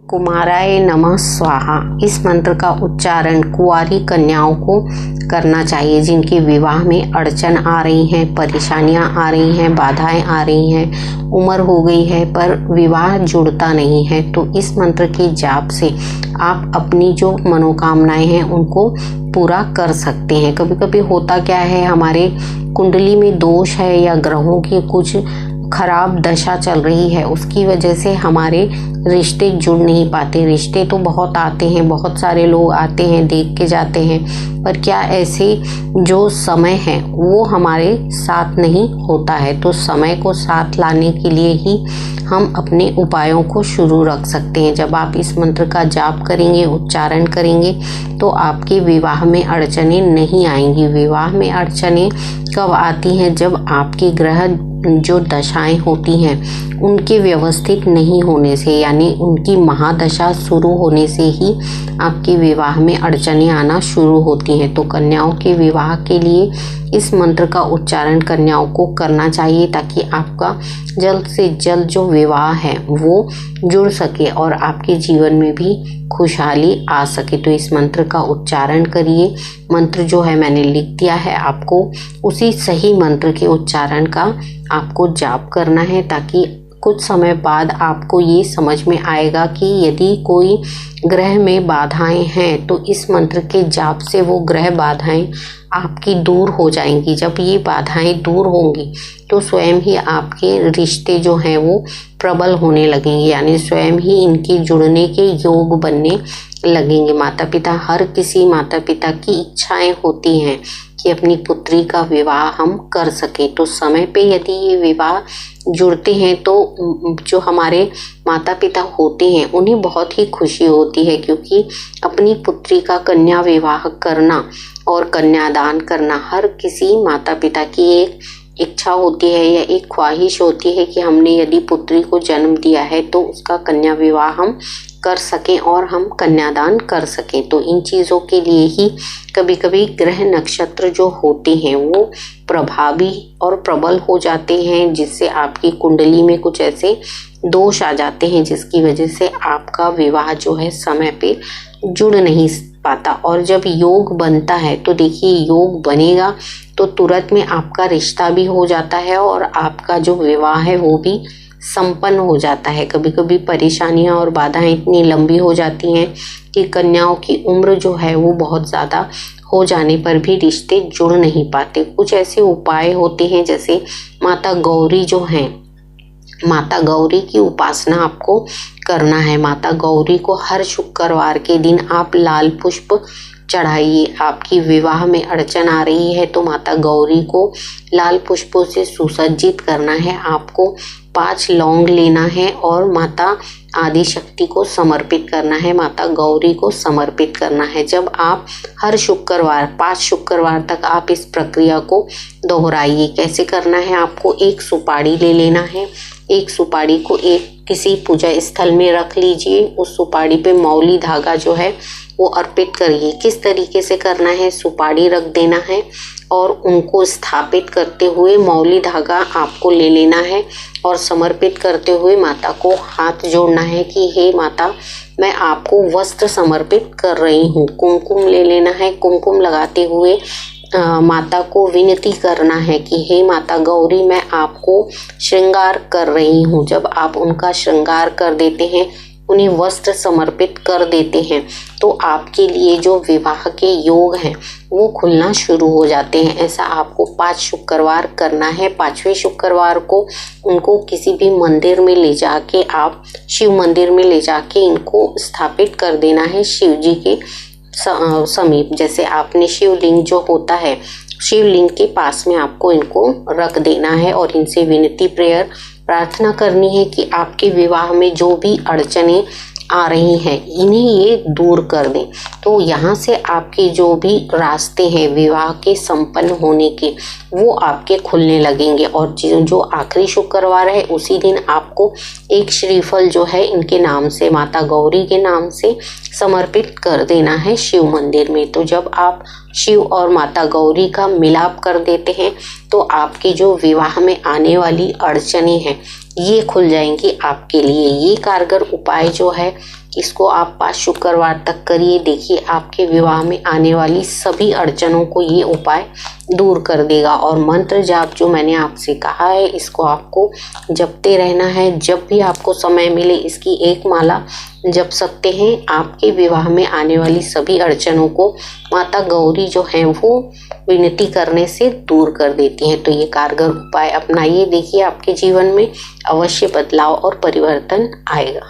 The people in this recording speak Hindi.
कुमाराय नमः स्वाहा। इस मंत्र का उच्चारण कुंवारी कन्याओं को करना चाहिए जिनके विवाह में अड़चन आ रही है, परेशानियां आ रही हैं, बाधाएं आ रही हैं, उम्र हो गई है पर विवाह जुड़ता नहीं है। तो इस मंत्र के जाप से आप अपनी जो मनोकामनाएं हैं उनको पूरा कर सकते हैं। कभी कभी होता क्या है, हमारे कुंडली में दोष है या ग्रहों की कुछ खराब दशा चल रही है, उसकी वजह से हमारे रिश्ते जुड़ नहीं पाते। रिश्ते तो बहुत आते हैं, बहुत सारे लोग आते हैं, देख के जाते हैं, पर क्या ऐसे जो समय है वो हमारे साथ नहीं होता है। तो समय को साथ लाने के लिए ही हम अपने उपायों को शुरू रख सकते हैं। जब आप इस मंत्र का जाप करेंगे, उच्चारण करेंगे, तो आपके विवाह में अड़चनें नहीं आएंगी। विवाह में अड़चनें कब आती हैं? जब आपके ग्रह जो दशाएं होती हैं उनके व्यवस्थित नहीं होने से, यानी उनकी महादशा शुरू होने से ही आपके विवाह में अड़चनें आना शुरू होती हैं। तो कन्याओं के विवाह के लिए इस मंत्र का उच्चारण कन्याओं को करना चाहिए ताकि आपका जल्द से जल्द जो विवाह है वो जुड़ सके और आपके जीवन में भी खुशहाली आ सके। तो इस मंत्र का उच्चारण करिए। मंत्र जो है मैंने लिख दिया है, आपको उसी सही मंत्र के उच्चारण का आपको जाप करना है ताकि कुछ समय बाद आपको ये समझ में आएगा कि यदि कोई ग्रह में बाधाएं हैं तो इस मंत्र के जाप से वो ग्रह बाधाएं आपकी दूर हो जाएंगी। जब ये बाधाएं दूर होंगी तो स्वयं ही आपके रिश्ते जो हैं वो प्रबल होने लगेंगे, यानी स्वयं ही इनके जुड़ने के योग बनने लगेंगे। माता पिता, हर किसी माता पिता की इच्छाएं होती हैं कि अपनी पुत्री का विवाह हम कर सके। तो समय पे यदि ये विवाह जुड़ते हैं तो जो हमारे माता पिता होते हैं उन्हें बहुत ही खुशी होती है, क्योंकि अपनी पुत्री का कन्या विवाह करना और कन्यादान करना हर किसी माता पिता की एक इच्छा होती है या एक ख्वाहिश होती है कि हमने यदि पुत्री को जन्म दिया है तो उसका कन्या विवाह हम कर सकें और हम कन्यादान कर सकें। तो इन चीज़ों के लिए ही कभी कभी ग्रह नक्षत्र जो होते हैं वो प्रभावी और प्रबल हो जाते हैं, जिससे आपकी कुंडली में कुछ ऐसे दोष आ जाते हैं जिसकी वजह से आपका विवाह जो है समय पे जुड़ नहीं पाता। और जब योग बनता है तो देखिए, योग बनेगा तो तुरंत में आपका रिश्ता भी हो जाता है और आपका जो विवाह है वो भी संपन्न हो जाता है। कभी कभी परेशानियां और बाधाएं इतनी लंबी हो जाती हैं कि कन्याओं की उम्र जो है वो बहुत ज़्यादा हो जाने पर भी रिश्ते जुड़ नहीं पाते। कुछ ऐसे उपाय होते हैं, जैसे माता गौरी जो हैं, माता गौरी की उपासना आपको करना है। माता गौरी को हर शुक्रवार के दिन आप लाल पुष्प चढ़ाइए। आपकी विवाह में अड़चन आ रही है तो माता गौरी को लाल पुष्पों से सुसज्जित करना है। आपको 5 लौंग लेना है और माता आदि शक्ति को समर्पित करना है, माता गौरी को समर्पित करना है। जब आप हर शुक्रवार 5 शुक्रवार तक आप इस प्रक्रिया को दोहराइए। कैसे करना है? आपको एक सुपारी ले लेना है। एक सुपारी को एक किसी पूजा स्थल में रख लीजिए। उस सुपारी पे मौली धागा जो है वो अर्पित करिए। किस तरीके से करना है? सुपारी रख देना है और उनको स्थापित करते हुए मौली धागा आपको ले लेना है और समर्पित करते हुए माता को हाथ जोड़ना है कि हे माता, मैं आपको वस्त्र समर्पित कर रही हूँ। कुमकुम ले लेना है। कुमकुम लगाते हुए माता को विनती करना है कि हे माता गौरी, मैं आपको श्रृंगार कर रही हूँ। जब आप उनका श्रृंगार कर देते हैं, उन्हें वस्त्र समर्पित कर देते हैं, तो आपके लिए जो विवाह के योग हैं वो खुलना शुरू हो जाते हैं। ऐसा आपको 5 शुक्रवार करना है। 5वें शुक्रवार को उनको किसी भी मंदिर में ले जाके, आप शिव मंदिर में ले जाके इनको स्थापित कर देना है शिव जी के समीप। जैसे आपने शिवलिंग जो होता है, शिवलिंग के पास में आपको इनको रख देना है और इनसे विनती प्रेयर प्रार्थना करनी है कि आपके विवाह में जो भी अड़चनें आ रही हैं इन्हें ये दूर कर दें। तो यहाँ से आपके जो भी रास्ते हैं विवाह के संपन्न होने के वो आपके खुलने लगेंगे। और जो आखिरी शुक्रवार है उसी दिन आपको एक श्रीफल जो है इनके नाम से, माता गौरी के नाम से समर्पित कर देना है शिव मंदिर में। तो जब आप शिव और माता गौरी का मिलाप कर देते हैं तो आपकी जो विवाह में आने वाली अड़चनें हैं ये खुल जाएंगी आपके लिए। ये कारगर उपाय जो है इसको आप 5 शुक्रवार तक करिए। देखिए आपके विवाह में आने वाली सभी अड़चनों को ये उपाय दूर कर देगा। और मंत्र जाप जो मैंने आपसे कहा है, इसको आपको जपते रहना है। जब भी आपको समय मिले इसकी एक माला जप सकते हैं। आपके विवाह में आने वाली सभी अड़चनों को माता गौरी जो हैं वो विनती करने से दूर कर देती हैं। तो ये कारगर उपाय अपनाइए। देखिए आपके जीवन में अवश्य बदलाव और परिवर्तन आएगा।